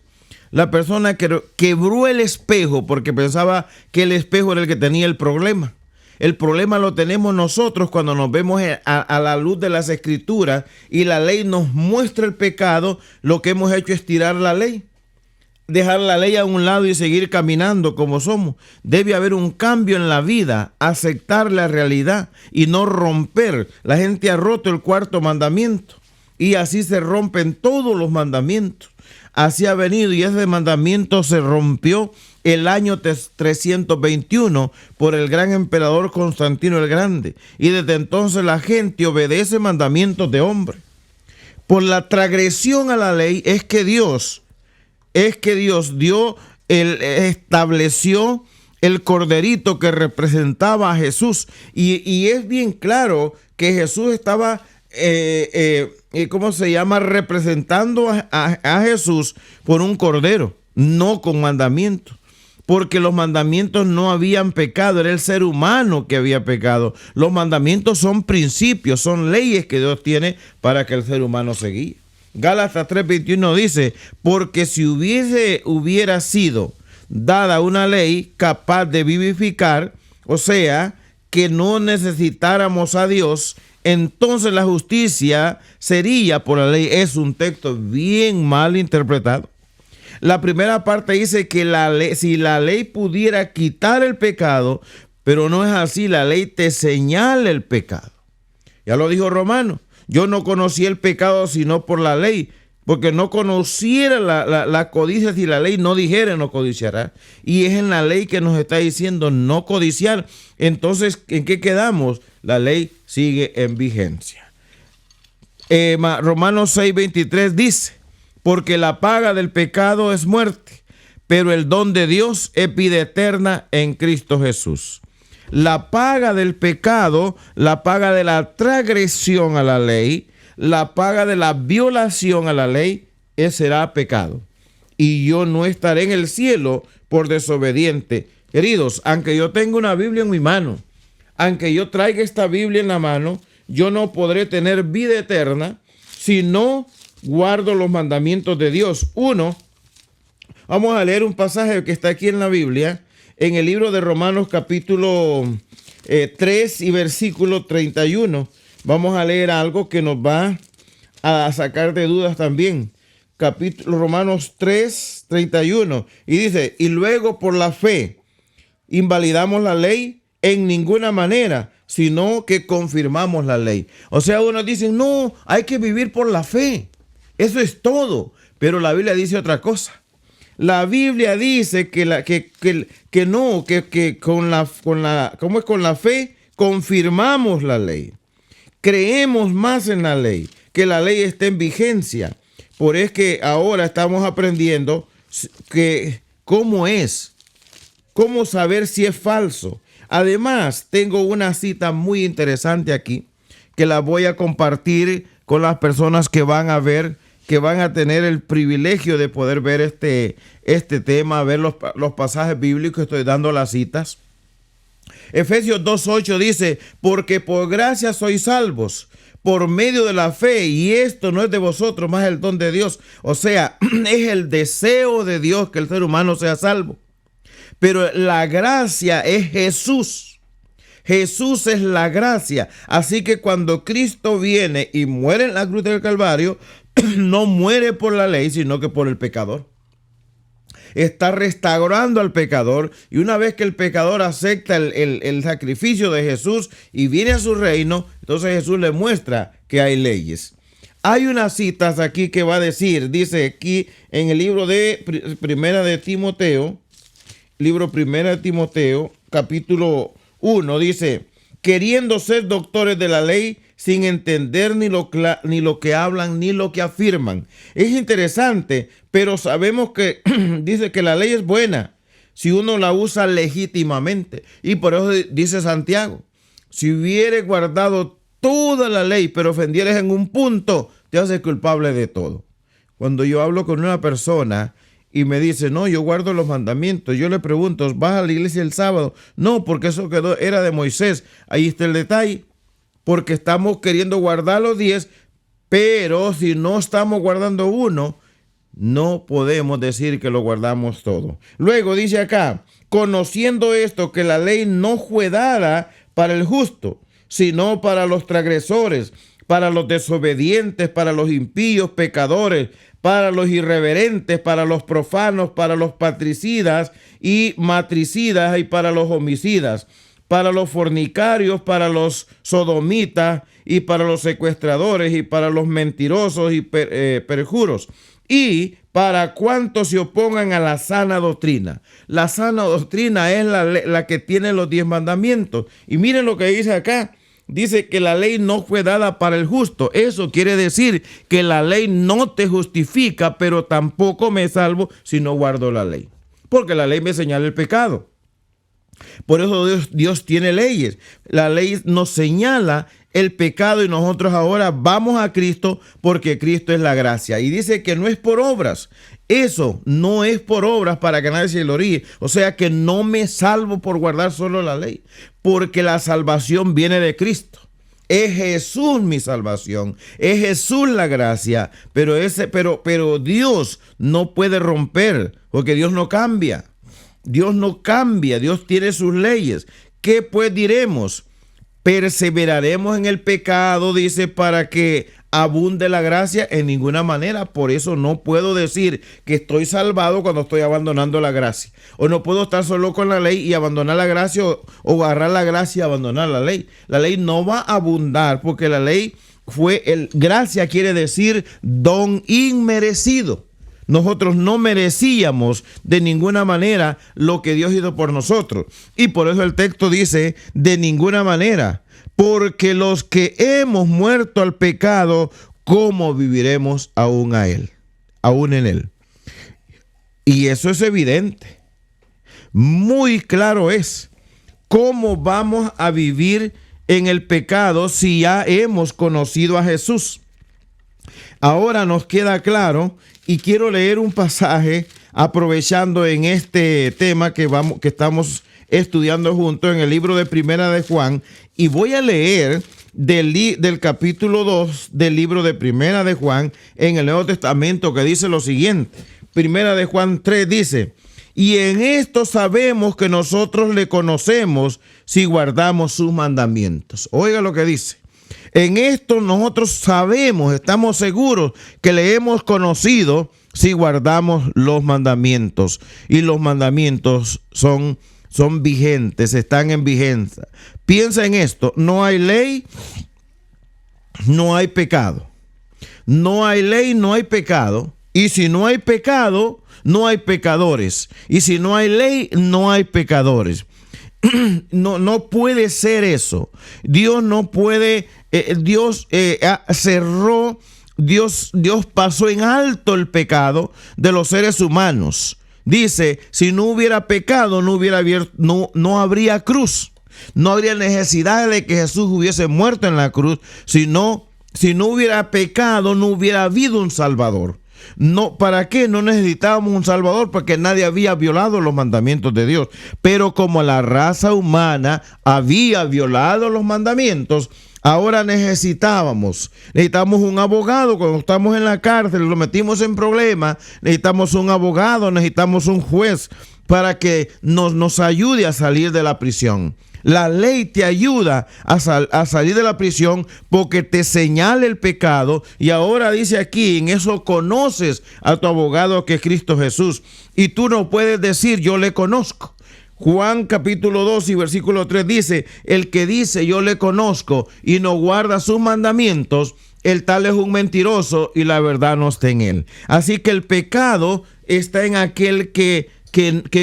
la persona quebró el espejo porque pensaba que el espejo era el que tenía el problema. El problema lo tenemos nosotros cuando nos vemos a la luz de las Escrituras y la ley nos muestra el pecado. Lo que hemos hecho es tirar la ley, dejar la ley a un lado y seguir caminando como somos. Debe haber un cambio en la vida, aceptar la realidad y no romper. La gente ha roto el 4º mandamiento y así se rompen todos los mandamientos. Así ha venido, y ese mandamiento se rompió el año 321 por el gran emperador Constantino el Grande, y desde entonces la gente obedece mandamientos de hombre. Por la transgresión a la ley es que Dios estableció el corderito que representaba a Jesús, y es bien claro que Jesús estaba representando a Jesús por un cordero, no con mandamientos, porque los mandamientos no habían pecado, era el ser humano que había pecado. Los mandamientos son principios, son leyes que Dios tiene para que el ser humano se guíe. Gálatas 3:21 dice: porque si hubiera sido dada una ley capaz de vivificar, o sea, que no necesitáramos a Dios, entonces la justicia sería por la ley. Es un texto bien mal interpretado. La primera parte dice que si la ley pudiera quitar el pecado, pero no es así. La ley te señala el pecado. Ya lo dijo Romano: yo no conocí el pecado sino por la ley, porque no conociera la codicia si la ley no dijera no codiciará. Y es en la ley que nos está diciendo no codiciar. Entonces, ¿en qué quedamos? La ley sigue en vigencia. Romanos 6:23 dice: porque la paga del pecado es muerte, pero el don de Dios es vida eterna en Cristo Jesús. La paga del pecado, la paga de la transgresión a la ley, la paga de la violación a la ley, será pecado. Y yo no estaré en el cielo por desobediente. Queridos, aunque yo tenga una Biblia en mi mano, aunque yo traiga esta Biblia en la mano, yo no podré tener vida eterna si no guardo los mandamientos de Dios. Uno, vamos a leer un pasaje que está aquí en la Biblia, en el libro de Romanos capítulo 3 y versículo 31. Vamos a leer algo que nos va a sacar de dudas también. Capítulo Romanos 3, 31. Y dice, y luego por la fe invalidamos la ley en ninguna manera, sino que confirmamos la ley. O sea, unos dicen, no, hay que vivir por la fe. Eso es todo. Pero la Biblia dice otra cosa. La Biblia dice que con la fe confirmamos la ley. Creemos más en la ley, que la ley esté en vigencia. Por eso es que ahora estamos aprendiendo que cómo saber si es falso. Además, tengo una cita muy interesante aquí que la voy a compartir con las personas que van a ver, que van a tener el privilegio de poder ver este tema, ver los pasajes bíblicos. Estoy dando las citas. Efesios 2:8 dice, porque por gracia sois salvos, por medio de la fe, y esto no es de vosotros, más el don de Dios. O sea, es el deseo de Dios que el ser humano sea salvo. Pero la gracia es Jesús. Jesús es la gracia. Así que cuando Cristo viene y muere en la cruz del Calvario, no muere por la ley, sino que por el pecador. Está restaurando al pecador, y una vez que el pecador acepta el sacrificio de Jesús y viene a su reino, entonces Jesús le muestra que hay leyes. Hay unas citas aquí que va a decir, dice aquí en el libro de Primera de Timoteo, capítulo 1, dice, queriendo ser doctores de la ley, sin entender ni lo que hablan ni lo que afirman. Es interesante, pero sabemos que dice que la ley es buena si uno la usa legítimamente. Y por eso dice Santiago, si hubieres guardado toda la ley, pero ofendieres en un punto, te haces culpable de todo. Cuando yo hablo con una persona y me dice, no, yo guardo los mandamientos, yo le pregunto, ¿vas a la iglesia el sábado? No, porque eso era de Moisés. Ahí está el detalle. Porque estamos queriendo guardar los 10, pero si no estamos guardando uno, no podemos decir que lo guardamos todo. Luego dice acá, conociendo esto, que la ley no fue dada para el justo, sino para los transgresores, para los desobedientes, para los impíos, pecadores, para los irreverentes, para los profanos, para los patricidas y matricidas y para los homicidas, para los fornicarios, para los sodomitas y para los secuestradores y para los mentirosos y perjuros y para cuantos se opongan a la sana doctrina. La sana doctrina es la que tiene los 10 mandamientos. Y miren lo que dice acá. Dice que la ley no fue dada para el justo. Eso quiere decir que la ley no te justifica, pero tampoco me salvo si no guardo la ley. Porque la ley me señala el pecado. Por eso Dios tiene leyes. La ley nos señala el pecado y nosotros ahora vamos a Cristo porque Cristo es la gracia. Y dice que no es por obras. Eso no es por obras para que nadie se gloríe. O sea que no me salvo por guardar solo la ley, porque la salvación viene de Cristo. Es Jesús mi salvación, es Jesús la gracia, pero Dios no puede romper, porque Dios no cambia. Dios no cambia, Dios tiene sus leyes. ¿Qué pues diremos? ¿Perseveraremos en el pecado? Dice, para que abunde la gracia. En ninguna manera. Por eso no puedo decir que estoy salvado cuando estoy abandonando la gracia. O no puedo estar solo con la ley y abandonar la gracia, o agarrar la gracia y abandonar la ley. La ley no va a abundar porque la ley gracia quiere decir don inmerecido. Nosotros no merecíamos de ninguna manera lo que Dios hizo por nosotros. Y por eso el texto dice, de ninguna manera, porque los que hemos muerto al pecado, ¿cómo viviremos aún a él? aún en él. Y eso es evidente. Muy claro es. ¿Cómo vamos a vivir en el pecado si ya hemos conocido a Jesús? Ahora nos queda claro, y quiero leer un pasaje aprovechando en este tema que estamos estudiando juntos en el libro de Primera de Juan, y voy a leer del capítulo 2 del libro de Primera de Juan en el Nuevo Testamento, que dice lo siguiente. Primera de Juan 3 dice: y en esto sabemos que nosotros le conocemos si guardamos sus mandamientos. Oiga lo que dice. En esto nosotros sabemos, estamos seguros que le hemos conocido si guardamos los mandamientos. Y los mandamientos son vigentes, están en vigencia. Piensa en esto: no hay ley, no hay pecado. No hay ley, no hay pecado. Y si no hay pecado, no hay pecadores. Y si no hay ley, no hay pecadores. No puede ser eso. Dios no puede, Dios cerró, Dios pasó en alto el pecado de los seres humanos. Dice, si no hubiera pecado, no habría cruz. No habría necesidad de que Jesús hubiese muerto en la cruz. Si no hubiera pecado, no hubiera habido un Salvador. No, ¿para qué? No necesitábamos un Salvador, porque nadie había violado los mandamientos de Dios. Pero como la raza humana había violado los mandamientos, ahora necesitamos un abogado. Cuando estamos en la cárcel, lo metimos en problemas, necesitamos un abogado, necesitamos un juez para que nos ayude a salir de la prisión. La ley te ayuda a salir de la prisión porque te señala el pecado, y ahora dice aquí, en eso conoces a tu abogado, que es Cristo Jesús, y tú no puedes decir yo le conozco. Juan capítulo 2 y versículo 3 dice: el que dice yo le conozco y no guarda sus mandamientos, el tal es un mentiroso y la verdad no está en él. Así que el pecado está en aquel que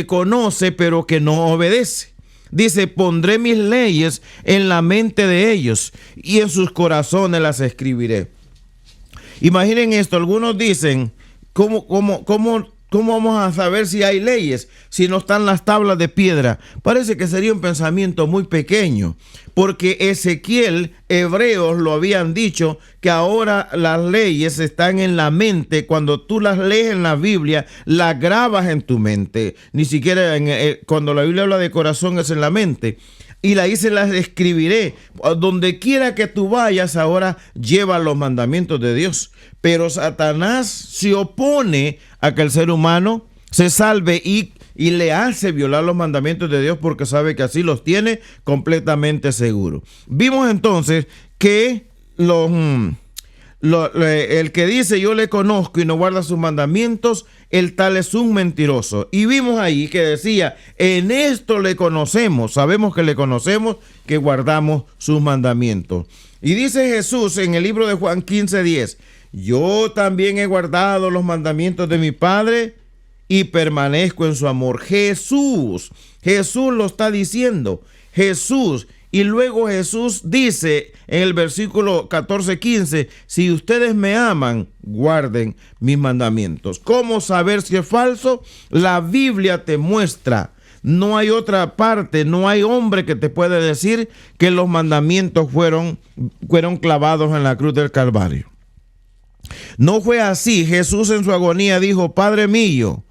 conoce pero que no obedece. Dice: pondré mis leyes en la mente de ellos y en sus corazones las escribiré. Imaginen esto, algunos dicen, ¿cómo vamos a saber si hay leyes si no están las tablas de piedra? Parece que sería un pensamiento muy pequeño, porque Ezequiel, Hebreos lo habían dicho, que ahora las leyes están en la mente. Cuando tú las lees en la Biblia, las grabas en tu mente. Ni siquiera cuando la Biblia habla de corazón, es en la mente. Y la dice: las escribiré. Donde quiera que tú vayas, ahora lleva los mandamientos de Dios. Pero Satanás se opone a que el ser humano se salve y le hace violar los mandamientos de Dios, porque sabe que así los tiene completamente seguros. Vimos entonces que el que dice yo le conozco y no guarda sus mandamientos, el tal es un mentiroso. Y vimos ahí que decía: en esto le conocemos, sabemos que le conocemos, que guardamos sus mandamientos. Y dice Jesús en el libro de Juan 15:10: yo también he guardado los mandamientos de mi Padre y permanezco en su amor. Jesús lo está diciendo, Jesús. Y luego Jesús dice en el versículo 14-15: si ustedes me aman, guarden mis mandamientos. ¿Cómo saber si es falso? La Biblia te muestra. No hay otra parte, no hay hombre que te pueda decir que los mandamientos fueron clavados en la cruz del Calvario. No fue así. Jesús en su agonía dijo: Padre mío,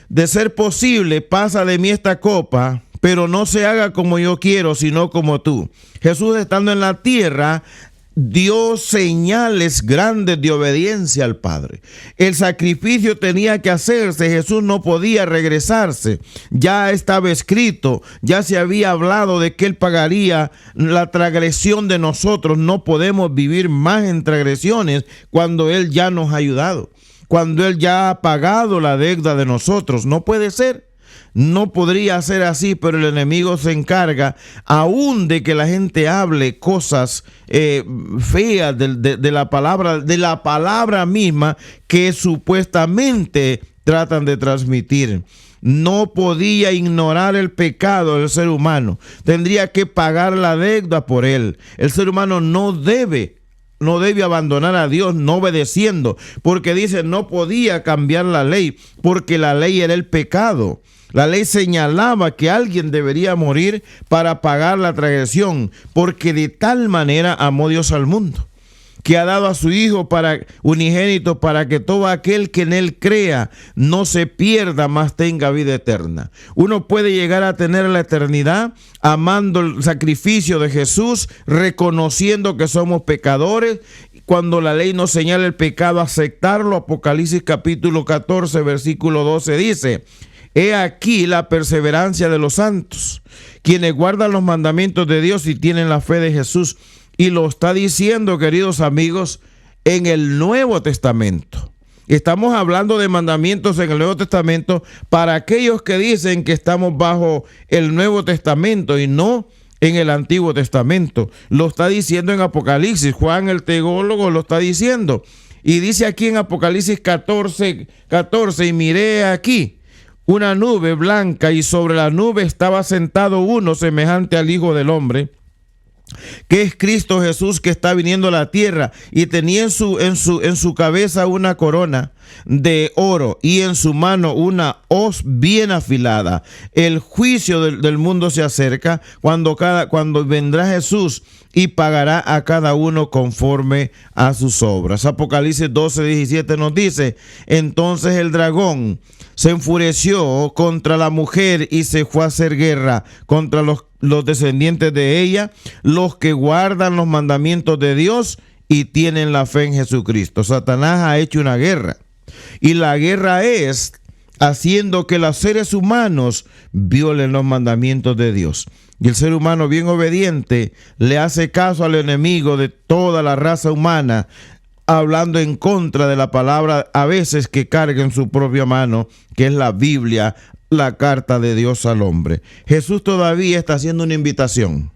de ser posible, pasa de mí esta copa, pero no se haga como yo quiero, sino como tú. Jesús, estando en la tierra, dio señales grandes de obediencia al Padre. El sacrificio tenía que hacerse. Jesús no podía regresarse. Ya estaba escrito, ya se había hablado de que Él pagaría la transgresión de nosotros. No podemos vivir más en transgresiones cuando Él ya nos ha ayudado, cuando Él ya ha pagado la deuda de nosotros. No puede ser. No podría ser así, pero el enemigo se encarga aún de que la gente hable cosas feas de la palabra misma que supuestamente tratan de transmitir. No podía ignorar el pecado del ser humano. Tendría que pagar la deuda por él. El ser humano no debe no debe abandonar a Dios no obedeciendo, porque dice no podía cambiar la ley, porque la ley era el pecado. La ley señalaba que alguien debería morir para pagar la transgresión, porque de tal manera amó Dios al mundo, que ha dado a su Hijo unigénito para que todo aquel que en Él crea no se pierda, mas tenga vida eterna. Uno puede llegar a tener la eternidad amando el sacrificio de Jesús, reconociendo que somos pecadores. Cuando la ley nos señala el pecado, aceptarlo. Apocalipsis capítulo 14, versículo 12 dice: he aquí la perseverancia de los santos, quienes guardan los mandamientos de Dios y tienen la fe de Jesús. Y lo está diciendo, queridos amigos, en el Nuevo Testamento. Estamos hablando de mandamientos en el Nuevo Testamento para aquellos que dicen que estamos bajo el Nuevo Testamento y no en el Antiguo Testamento. Lo está diciendo en Apocalipsis. Juan el teólogo lo está diciendo. Y dice aquí en Apocalipsis 14, y miré aquí una nube blanca, y sobre la nube estaba sentado uno semejante al Hijo del Hombre, que es Cristo Jesús, que está viniendo a la tierra, y tenía en su cabeza una corona de oro, y en su mano una hoz bien afilada. El juicio del mundo se acerca, cuando vendrá Jesús y pagará a cada uno conforme a sus obras. Apocalipsis 12:17 nos dice: entonces el dragón se enfureció contra la mujer y se fue a hacer guerra contra los descendientes de ella, los que guardan los mandamientos de Dios y tienen la fe en Jesucristo. Satanás ha hecho una guerra, y la guerra es haciendo que los seres humanos violen los mandamientos de Dios. Y el ser humano bien obediente le hace caso al enemigo de toda la raza humana, hablando en contra de la palabra a veces que carga en su propia mano, que es la Biblia, la carta de Dios al hombre. Jesús todavía está haciendo una invitación.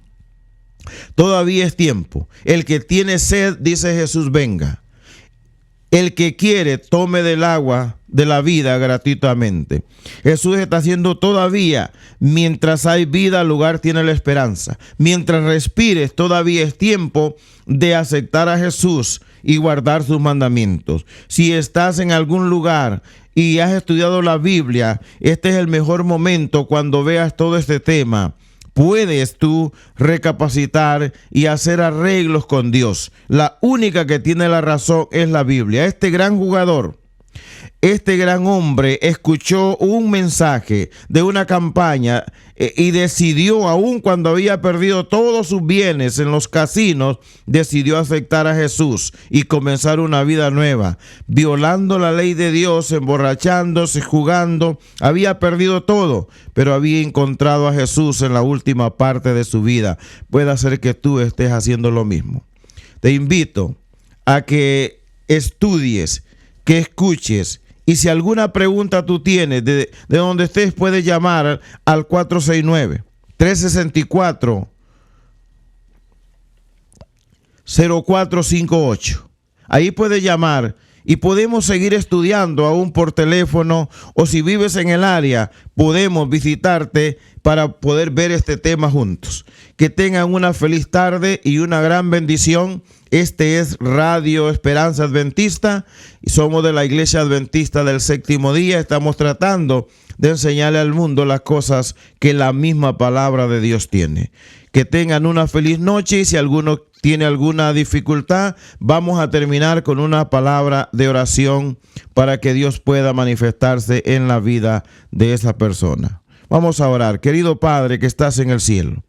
Todavía es tiempo. El que tiene sed, dice Jesús, venga. El que quiere, tome del agua de la vida gratuitamente. Jesús está haciendo todavía, mientras hay vida, el lugar tiene la esperanza. Mientras respires, todavía es tiempo de aceptar a Jesús y guardar sus mandamientos. Si estás en algún lugar y has estudiado la Biblia, este es el mejor momento cuando veas todo este tema. Puedes tú recapacitar y hacer arreglos con Dios. La única que tiene la razón es la Biblia. Este gran jugador, este gran hombre, escuchó un mensaje de una campaña y decidió, aun cuando había perdido todos sus bienes en los casinos, decidió aceptar a Jesús y comenzar una vida nueva, violando la ley de Dios, emborrachándose, jugando. Había perdido todo, pero había encontrado a Jesús en la última parte de su vida. Puede ser que tú estés haciendo lo mismo. Te invito a que estudies, que escuches. Y si alguna pregunta tú tienes, de donde estés, puedes llamar al 469-364-0458. Ahí puedes llamar y podemos seguir estudiando aún por teléfono, o si vives en el área, podemos visitarte para poder ver este tema juntos. Que tengan una feliz tarde y una gran bendición. Este es Radio Esperanza Adventista y somos de la Iglesia Adventista del Séptimo Día. Estamos tratando de enseñarle al mundo las cosas que la misma palabra de Dios tiene. Que tengan una feliz noche, y si alguno tiene alguna dificultad, vamos a terminar con una palabra de oración para que Dios pueda manifestarse en la vida de esa persona. Vamos a orar. Querido Padre que estás en el cielo,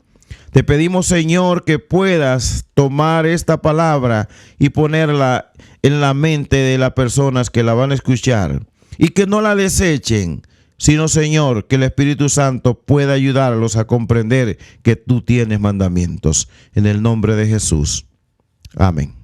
te pedimos, Señor, que puedas tomar esta palabra y ponerla en la mente de las personas que la van a escuchar, y que no la desechen, sino, Señor, que el Espíritu Santo pueda ayudarlos a comprender que tú tienes mandamientos. En el nombre de Jesús. Amén.